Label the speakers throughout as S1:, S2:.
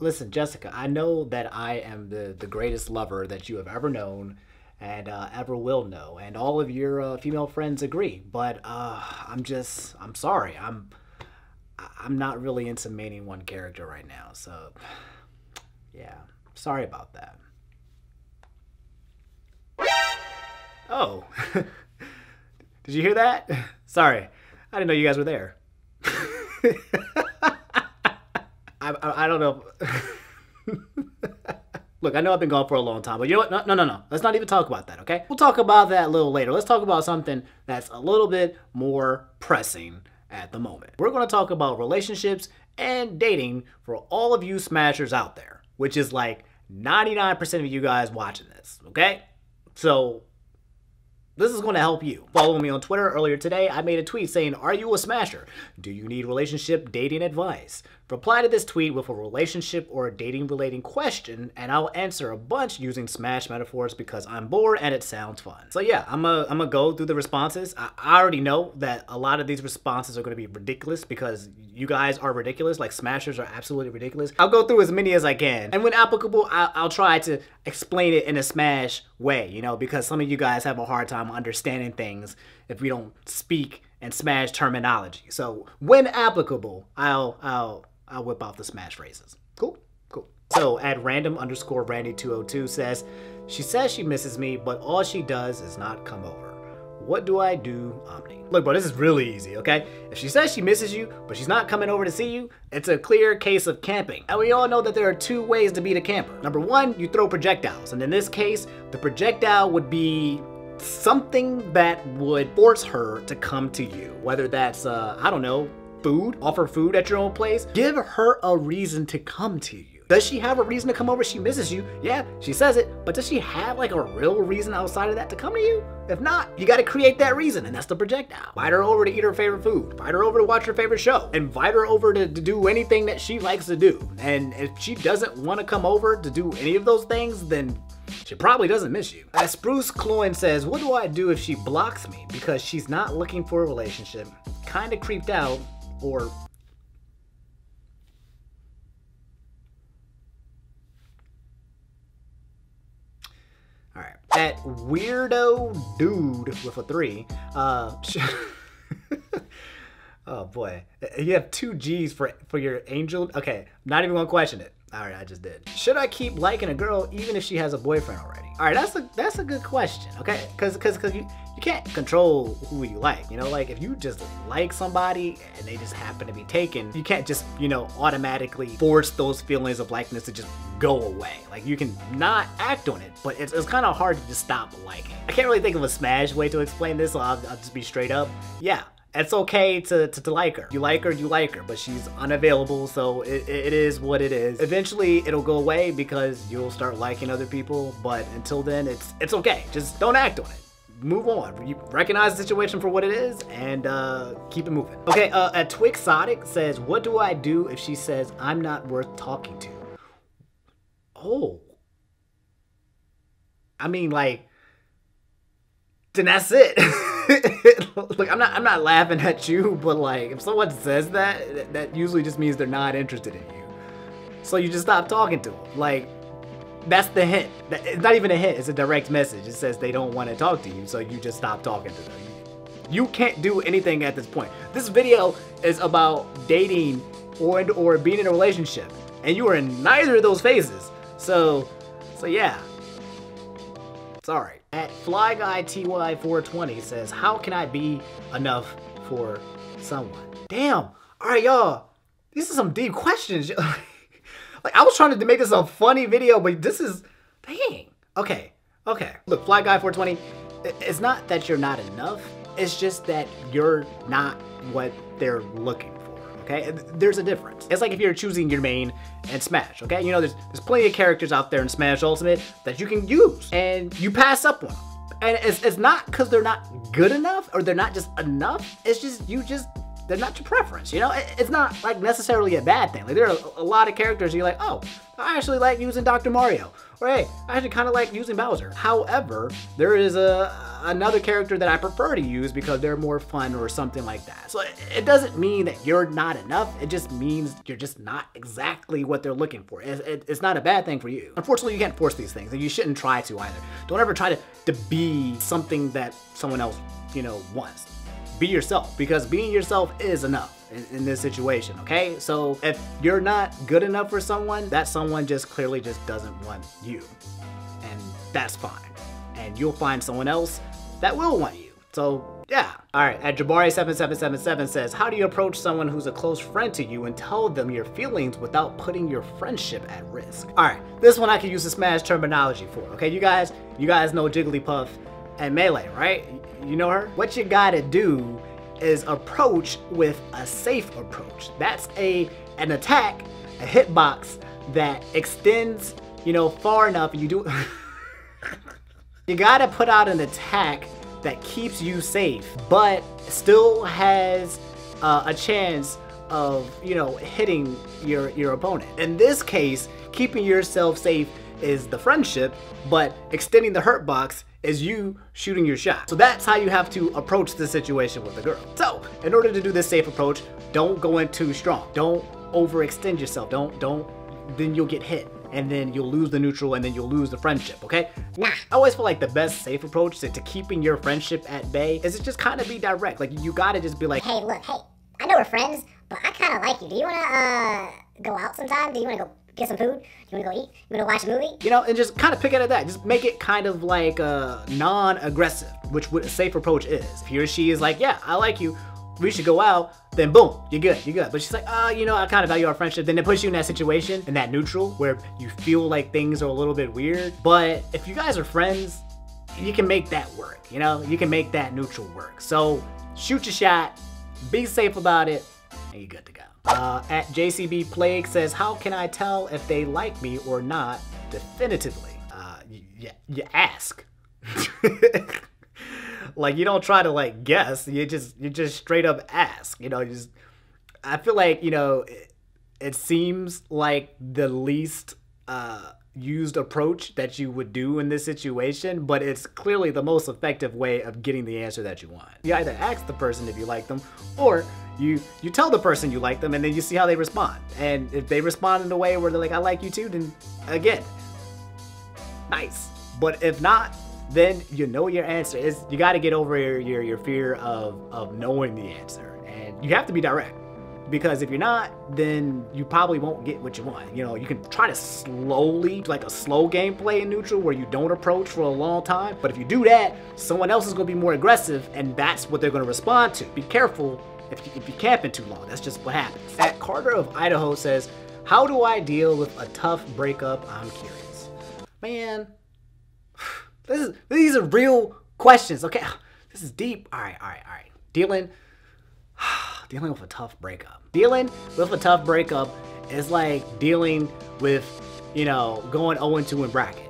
S1: Listen, Jessica, I know that I am the greatest lover that you have ever known and ever will know, and all of your female friends agree. But I'm sorry. I'm not really into maining one character right now. So, yeah, sorry about that. Oh, did you hear that? Sorry, I didn't know you guys were there. I don't know. Look, I know I've been gone for a long time, but you know what? No. Let's not even talk about that, okay? We'll talk about that a little later. Let's talk about something that's a little bit more pressing at the moment. We're going to talk about relationships and dating for all of you smashers out there, which is like 99% of you guys watching this, okay? So this is going to help you. Follow me on Twitter. Earlier today, I made a tweet saying, "Are you a smasher? Do you need relationship dating advice?" Reply to this tweet with a relationship or a dating relating question, and I'll answer a bunch using smash metaphors because I'm bored and it sounds fun. So yeah, I'm gonna go through the responses. I already know that a lot of these responses are gonna be ridiculous because you guys are ridiculous. Like, smashers are absolutely ridiculous. I'll go through as many as I can, and when applicable, I'll try to explain it in a smash way, you know, because some of you guys have a hard time understanding things if we don't speak and smash terminology. So when applicable, I'll whip out the smash phrases. Cool? Cool. So at random_Randy202 says, "She says she misses me, but all she does is not come over. What do I do, Omni?" Look, bro, this is really easy, okay? If she says she misses you, but she's not coming over to see you, it's a clear case of camping. And we all know that there are two ways to beat a camper. Number one, you throw projectiles. And in this case, the projectile would be something that would force her to come to you. Whether that's, I don't know, food, offer food at your own place. Give her a reason to come to you. Does she have a reason to come over? She misses you. Yeah, she says it, but does she have like a real reason outside of that to come to you? If not, you gotta create that reason, and that's the projectile. Invite her over to eat her favorite food. Invite her over to watch her favorite show. Invite her over to do anything that she likes to do. And if she doesn't wanna come over to do any of those things, then she probably doesn't miss you. As Spruce Cloyne says, "What do I do if she blocks me because she's not looking for a relationship, kinda creeped out, or..." All right, at Weirdo Dude with a 3, oh boy, you have 2 G's for your angel. Okay, not even gonna question it. All right, I just did. Should I keep liking a girl even if she has a boyfriend already? All right, that's a good question. Okay, because you can't control who you like. You know, like if you just like somebody and they just happen to be taken, you can't just, you know, automatically force those feelings of likeness to just go away. Like, you can not act on it, but it's kind of hard to just stop liking. I can't really think of a smash way to explain this, so I'll just be straight up. Yeah. It's okay to like her. You like her, but she's unavailable, so it is what it is. Eventually, it'll go away because you'll start liking other people, but until then, it's okay. Just don't act on it. Move on. You recognize the situation for what it is and keep it moving. Okay, Twixotic says, "What do I do if she says I'm not worth talking to?" Oh. I mean, like, then that's it. Look, I'm not laughing at you, but like, if someone says that usually just means they're not interested in you. So you just stop talking to them. Like, that's the hint. It's not even a hint, it's a direct message. It says they don't want to talk to you, so you just stop talking to them. You can't do anything at this point. This video is about dating or being in a relationship, and you are in neither of those phases. So yeah. Sorry. At FlyGuyTY420 says, "How can I be enough for someone?" Damn. All right, y'all. These are some deep questions. Like, I was trying to make this a funny video, but this is, dang. Okay. Look, FlyGuy420, it's not that you're not enough. It's just that you're not what they're looking for, okay? There's a difference. It's like if you're choosing your main and Smash, okay? You know, there's plenty of characters out there in Smash Ultimate that you can use, and you pass up on them. And it's not because they're not good enough or they're not just enough. It's just, you just they're not your preference, you know? It's not like necessarily a bad thing. Like there are a lot of characters you're like, oh, I actually like using Dr. Mario. Or hey, I actually kind of like using Bowser. However, there is another character that I prefer to use because they're more fun or something like that. So it doesn't mean that you're not enough. It just means you're just not exactly what they're looking for. It's not a bad thing for you. Unfortunately, you can't force these things, and you shouldn't try to either. Don't ever try to be something that someone else, you know, wants. Be yourself, because being yourself is enough in this situation, okay? So if you're not good enough for someone, that someone just clearly just doesn't want you, and that's fine. And you'll find someone else that will want you. So yeah. All right, at Jabari7777 says, how do you approach someone who's a close friend to you and tell them your feelings without putting your friendship at risk? All right, this one I can use the Smash terminology for, okay? You guys know Jigglypuff and Melee, right? You know her? What you gotta do is approach with a safe approach. That's an attack, a hitbox that extends, you know, far enough, and you do you gotta put out an attack that keeps you safe, but still has a chance of, you know, hitting your opponent. In this case, keeping yourself safe is the friendship, but extending the hurt box is you shooting your shot. So that's how you have to approach the situation with the girl. So in order to do this safe approach, don't go in too strong. Don't overextend yourself. Then you'll get hit, and then you'll lose the neutral, and then you'll lose the friendship, okay? Nah. I always feel like the best safe approach to keeping your friendship at bay is to just kind of be direct. Like you gotta just be like,
S2: hey, look, hey, I know we're friends, but I kind of like you. Do you wanna go out sometime? Do you wanna go get some food? You wanna go eat? You wanna watch a movie?
S1: You know, and just kind of pick it at that. Just make it kind of like non-aggressive, which what a safe approach is. If he or she is like, yeah, I like you, we should go out, then boom, you're good. But she's like, you know, I kind of value our friendship. Then it puts you in that situation, in that neutral, where you feel like things are a little bit weird. But if you guys are friends, you can make that work, you know? You can make that neutral work. So shoot your shot, be safe about it, and you're good to go. At JCB Plague says, how can I tell if they like me or not definitively? You ask. Like, you don't try to like guess, you just straight up ask, you know. I feel like, you know, it seems like the least used approach that you would do in this situation, but it's clearly the most effective way of getting the answer that you want. You either ask the person if you like them, or you tell the person you like them, and then you see how they respond. And if they respond in a way where they're like, I like you too, then again, nice. But if not, then you know your answer is, you got to get over your fear of knowing the answer, and you have to be direct, because if you're not, then you probably won't get what you want. You know, you can try to slowly, like a slow gameplay in neutral where you don't approach for a long time, but if you do that, someone else is going to be more aggressive, and that's what they're going to respond to. Be careful if you camping too long. That's just what happens. At Carter of Idaho says, how do I deal with a tough breakup? I'm curious. Man, these are real questions, okay? This is deep. All right. Dealing with a tough breakup. Dealing with a tough breakup is like dealing with, you know, going 0-2 in bracket.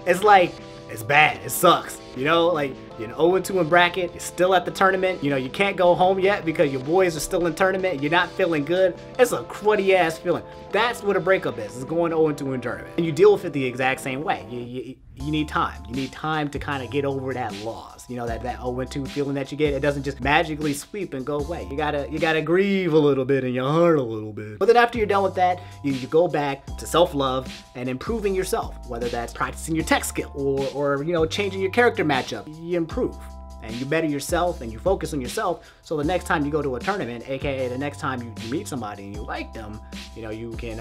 S1: It's like, it's bad, it sucks. You know, like, you're 0-2 in bracket, you're still at the tournament, you know, you can't go home yet because your boys are still in tournament, you're not feeling good. It's a cruddy ass feeling. That's what a breakup is going 0-2 in tournament. And you deal with it the exact same way. You need time. You need time to kind of get over that loss. You know, that 0-2 feeling that you get, it doesn't just magically sweep and go away. You gotta grieve a little bit in your heart a little bit. But then after you're done with that, you go back to self-love and improving yourself, whether that's practicing your tech skill or you know, changing your character matchup. You improve and you better yourself and you focus on yourself, so the next time you go to a tournament, aka the next time you meet somebody and you like them, you know, you can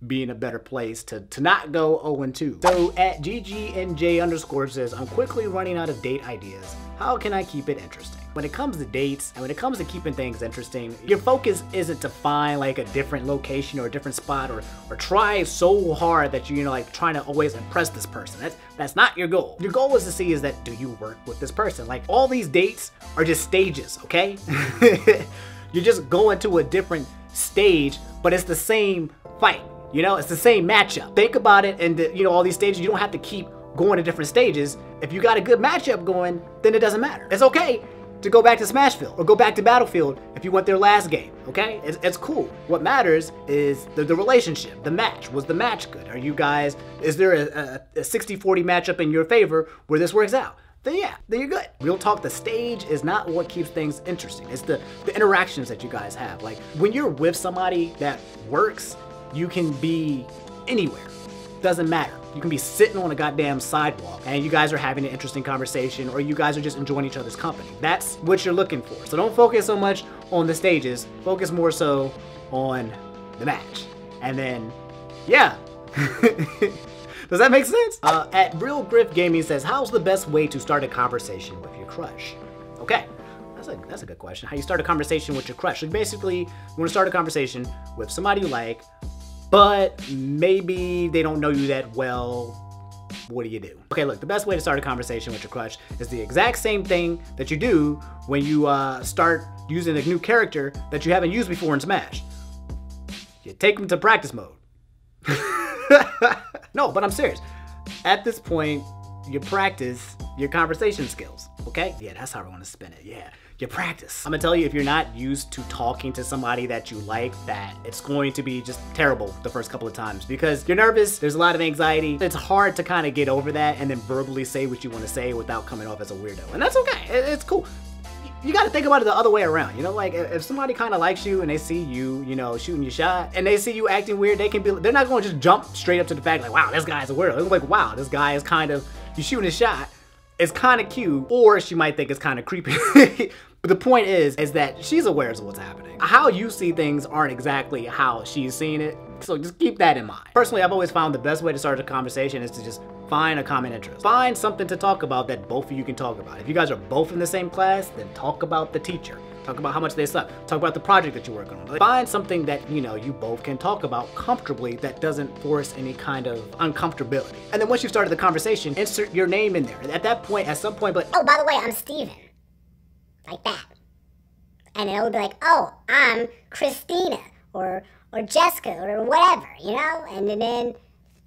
S1: be in a better place to not go 0-2. So at GGNJ_ says, I'm quickly running out of date ideas. How can I keep it interesting? When it comes to dates and when it comes to keeping things interesting, your focus isn't to find like a different location or a different spot or try so hard that you know, like trying to always impress this person. That's not your goal. Your goal is to see is that, do you work with this person? Like, all these dates are just stages, okay? You're just going to a different stage, but it's the same fight. You know, it's the same matchup. Think about it, and you know, all these stages, you don't have to keep going to different stages. If you got a good matchup going, then it doesn't matter. It's okay to go back to Smashville or go back to Battlefield if you went their last game, okay? It's cool. What matters is the relationship, the match. Was the match good? Are you guys, is there a 60-40 matchup in your favor where this works out? Then yeah, then you're good. Real talk, the stage is not what keeps things interesting. It's the interactions that you guys have. Like when you're with somebody that works, you can be anywhere. Doesn't matter. You can be sitting on a goddamn sidewalk and you guys are having an interesting conversation, or you guys are just enjoying each other's company. That's what you're looking for. So don't focus so much on the stages, focus more so on the match. And then, yeah. Does that make sense? At Real Griff Gaming says, how's the best way to start a conversation with your crush? Okay, that's a good question. How you start a conversation with your crush. Like basically, you want to start a conversation with somebody you like, but maybe they don't know you that well. What do you do? Okay, look, the best way to start a conversation with your crush is the exact same thing that you do when you start using a new character that you haven't used before in Smash. You take them to practice mode. No, but I'm serious. At this point, you practice your conversation skills, okay? Yeah, that's how I want to spin it, yeah. You practice. I'm gonna tell you, if you're not used to talking to somebody that you like, that it's going to be just terrible the first couple of times because you're nervous, there's a lot of anxiety. It's hard to kind of get over that and then verbally say what you want to say without coming off as a weirdo. And that's okay, it's cool. You got to think about it the other way around, you know, like if somebody kind of likes you and they see you, you know, shooting your shot and they see you acting weird, they're not going to just jump straight up to the fact like, wow, this guy's a weirdo. They're like, wow, this guy is kind of, you shooting a shot, it's kind of cute, or she might think it's kind of creepy. But the point is that she's aware of what's happening. How you see things aren't exactly how she's seeing it, so just keep that in mind. Personally, I've always found the best way to start a conversation is to just find a common interest. Find something to talk about that both of you can talk about. If you guys are both in the same class, then talk about the teacher. Talk about how much they suck. Talk about the project that you're working on. Find something that, you know, you both can talk about comfortably that doesn't force any kind of uncomfortability. And then once you've started the conversation, insert your name in there. At that point, at some point, but
S2: oh, by the way, I'm Steven. Like that. And then it would be like, oh, I'm Christina or Jessica or whatever, you know? And then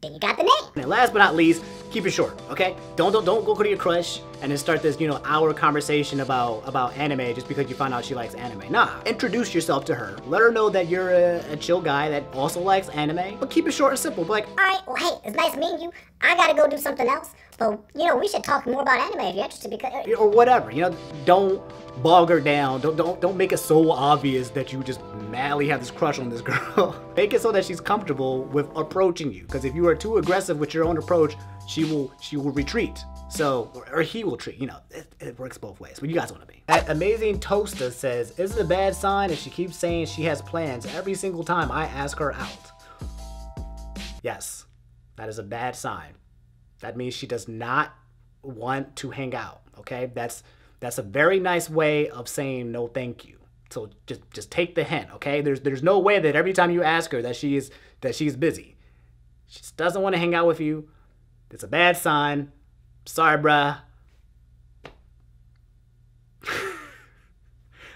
S2: you got the name.
S1: And last but not least, keep it short, okay? Don't go to your crush and then start this, you know, hour conversation about anime just because you find out she likes anime. Nah, introduce yourself to her. Let her know that you're a chill guy that also likes anime, but keep it short and simple. But like,
S2: all right, well, hey, it's nice meeting you. I gotta go do something else, but you know, we should talk more about anime if you're interested because
S1: or whatever, you know, don't bog her down. Don't make it so obvious that you just madly have this crush on this girl. Make it so that she's comfortable with approaching you, because if you are too aggressive with your own approach, she will retreat. So, or he will treat, you know, it works both ways, but you guys want to be. That Amazing Toaster says, is it a bad sign if she keeps saying she has plans every single time I ask her out? Yes, that is a bad sign. That means she does not want to hang out, okay? That's a very nice way of saying no thank you. So just take the hint, okay? There's no way that every time you ask her that she's busy. She just doesn't want to hang out with you. It's a bad sign. Sorry, bruh.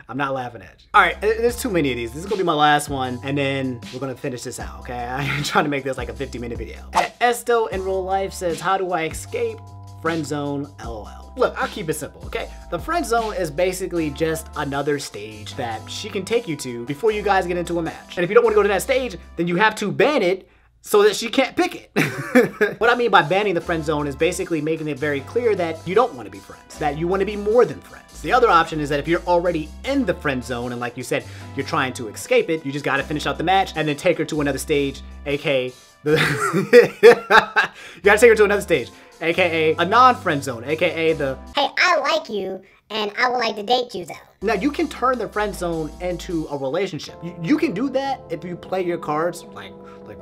S1: I'm not laughing at you. All right, there's too many of these. This is gonna be my last one, and then we're gonna finish this out, okay? I'm trying to make this like a 50-minute video. Esto in real life says, how do I escape friendzone, LOL. Look, I'll keep it simple, okay? The friend zone is basically just another stage that she can take you to before you guys get into a match. And if you don't want to go to that stage, then you have to ban it so that she can't pick it. What I mean by banning the friend zone is basically making it very clear that you don't want to be friends, that you want to be more than friends. The other option is that if you're already in the friend zone and like you said, you're trying to escape it, you just got to finish out the match and then take her to another stage, aka you got to take her to another stage, aka a non-friend zone, aka the
S2: hey, I like you and I would like to date you zone.
S1: Now you can turn the friend zone into a relationship. You can do that if you play your cards like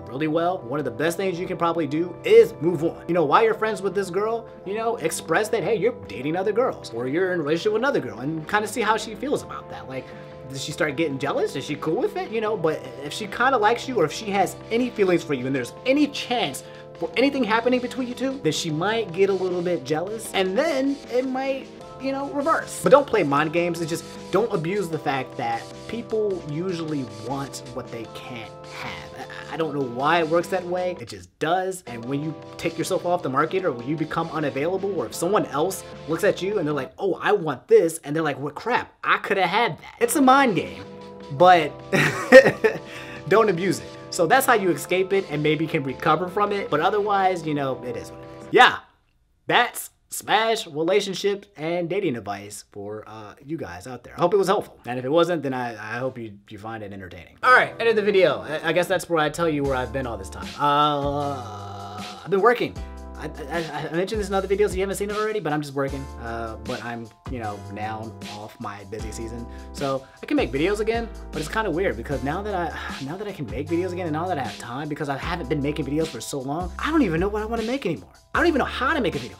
S1: really well. One of the best things you can probably do is move on. You know, while you're friends with this girl, you know, express that, hey, you're dating other girls or you're in a relationship with another girl and kind of see how she feels about that. Like, does she start getting jealous? Is she cool with it? You know, but if she kind of likes you or if she has any feelings for you and there's any chance for anything happening between you two, then she might get a little bit jealous and then it might, you know, reverse. But don't play mind games. It's just don't abuse the fact that people usually want what they can't have. I don't know why it works that way. It just does. And when you take yourself off the market, or when you become unavailable, or if someone else looks at you and they're like, oh, I want this, and they're like, well, crap, I could have had that. It's a mind game, but don't abuse it. So that's how you escape it and maybe can recover from it. But otherwise, you know, it is what it is. Yeah, that's Smash relationship and dating advice for you guys out there. I hope it was helpful. And if it wasn't, then I hope you find it entertaining. All right, end of the video. I guess that's where I tell you where I've been all this time. I've been working. I mentioned this in other videos, so you haven't seen it already, but I'm just working. But I'm, you know, now off my busy season. So I can make videos again, but it's kind of weird because now that I can make videos again and now that I have time, because I haven't been making videos for so long, I don't even know what I want to make anymore. I don't even know how to make a video.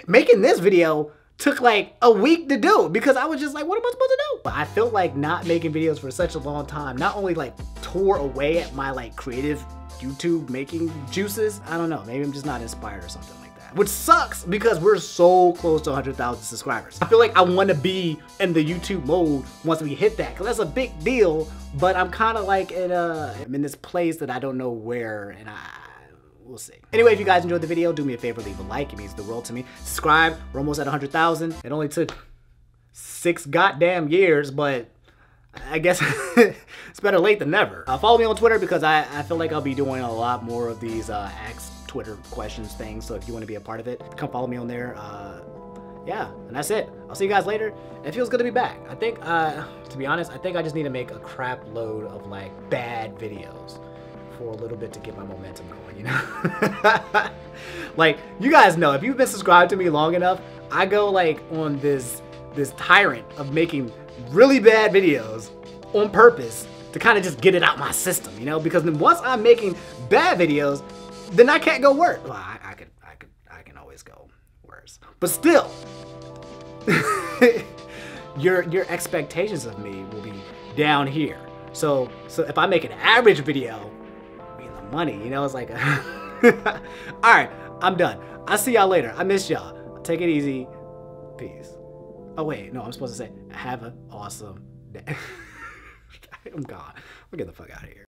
S1: Making this video took like a week to do because I was just like, what am I supposed to do? But I felt like not making videos for such a long time not only like tore away at my like creative YouTube making juices. I don't know, maybe I'm just not inspired or something like that, which sucks because we're so close to 100,000 subscribers. I feel like I want to be in the YouTube mode once we hit that, because that's a big deal, but I'm kind of like I'm in this place that I don't know where, and we'll see. Anyway, if you guys enjoyed the video, do me a favor, leave a like. It means the world to me. Subscribe. We're almost at 100,000. It only took 6 goddamn years, but I guess it's better late than never. Follow me on Twitter because I feel like I'll be doing a lot more of these Ask Twitter questions things. So if you want to be a part of it, come follow me on there. Yeah, and that's it. I'll see you guys later. It feels good to be back. I think, to be honest, I think I just need to make a crap load of like bad videos for a little bit to get my momentum going, you know? Like, you guys know, if you've been subscribed to me long enough, I go like on this tyrant of making really bad videos on purpose to kind of just get it out my system, you know? Because then once I'm making bad videos, then I can't go worse. Well, I can always go worse. But still, your expectations of me will be down here. So if I make an average video, money, you know, it's like all right, I'm done. I'll see y'all later. I miss y'all. Take it easy. Peace. Oh wait, no, I'm supposed to say have an awesome day. I'm gone. We'll get the fuck out of here.